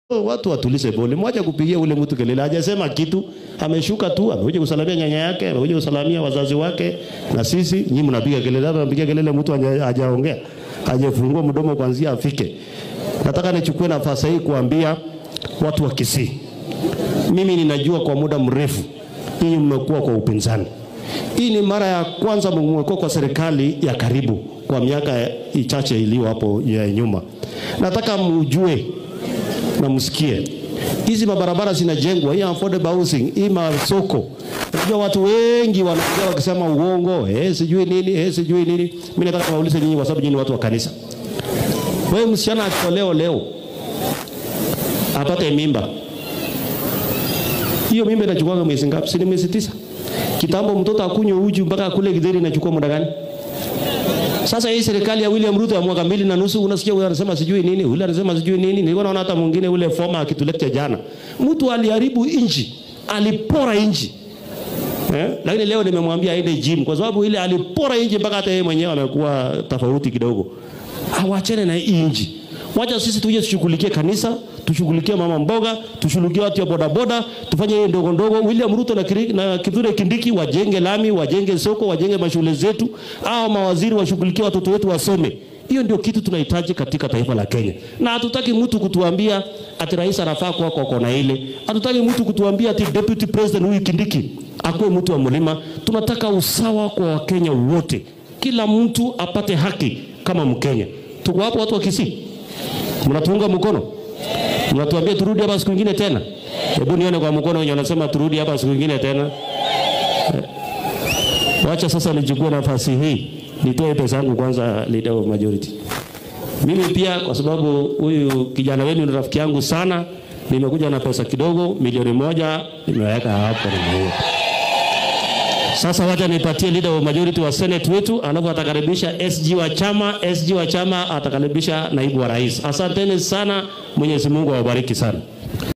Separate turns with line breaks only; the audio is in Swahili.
Watu watulize bole. Mwacha kupigia ule mtu kelele. Hajasema kitu. Ameshuka tu, amekuja kusalamia nyanya yake, amekuja kusalamia wazazi wake na sisi. Nyinyi mnapiga kelele, mnapiga kelele mtu hajaongea. Hajafungua mdomo kwanza afike. Nataka nichukue nafasi hii kuambia watu wa Kisii. Mimi ninajua kwa muda mrefu hii mmekuwa kwa upinzani. Hii ni mara ya kwanza mmekuwa kwa serikali ya karibu kwa miaka ichache iliyo hapo ya nyuma. Nataka mjue na msikie. Hizi mabarabara zinajengwa, hii affordable housing, hii masoko. Unajua watu wengi wanakuja wakisema uongo, sijui nini. Mimi nataka kuwauliza nyinyi kwa sababu nyinyi watu wa kanisa. Wewe msichana akitolewa leo apate mimba. Hiyo mimba inachukua miezi ngapi? Si ni miezi 9. Kitambo mtoto akunywe uji mpaka akule githeri inachukua muda gani? Sasa hii serikali ya William Ruto ya mwaka 2.5 unasikia huyu anasema sijui nini, yule anasema sijui nini. Nilikuwa naona hata mwingine ule former akituletea jana. Mtu aliharibu inchi, alipora inchi. Lakini leo nimemwambia aende gym kwa sababu ile alipora inchi mpaka hata yeye mwenyewe amekuwa tofauti kidogo. Awachane na inchi. Wacha sisi tuje tushughulikie kanisa, tushughulikie mama mboga, tushughulikie watu ya boda boda, tufanye hiyo ndogo ndogo. William Ruto na Kithure Kindiki wajenge lami, wajenge soko, wajenge mashule zetu, au mawaziri washughulikie watoto wetu wasome. Hiyo ndio kitu tunahitaji katika taifa la Kenya. Na hatutaki mtu kutuambia ati rais anafaa kuwa kwa kona ile. Hatutaki mtu kutuambia ati deputy president huyu Kindiki akuwe mtu wa mlima. Tunataka usawa kwa Wakenya wote. Kila mtu apate haki kama Mkenya. Tuko hapo watu wa Kisii. Mnatuunga mkono? Mnatuambia turudi hapa siku nyingine tena? Hebu nione kwa mkono wenye wanasema turudi hapa siku nyingine tena. Wacha sasa nichukue nafasi hii nitoe pesa yangu kwanza leader of majority. Mimi pia kwa sababu huyu kijana wenu ni rafiki yangu sana, nimekuja na pesa kidogo, milioni 1 nimeweka hapo na sasa wacha nipatie leader of majority wa Senate wetu, alafu atakaribisha SG wa chama atakaribisha naibu wa rais. Asanteni sana, Mwenyezi Mungu awabariki sana.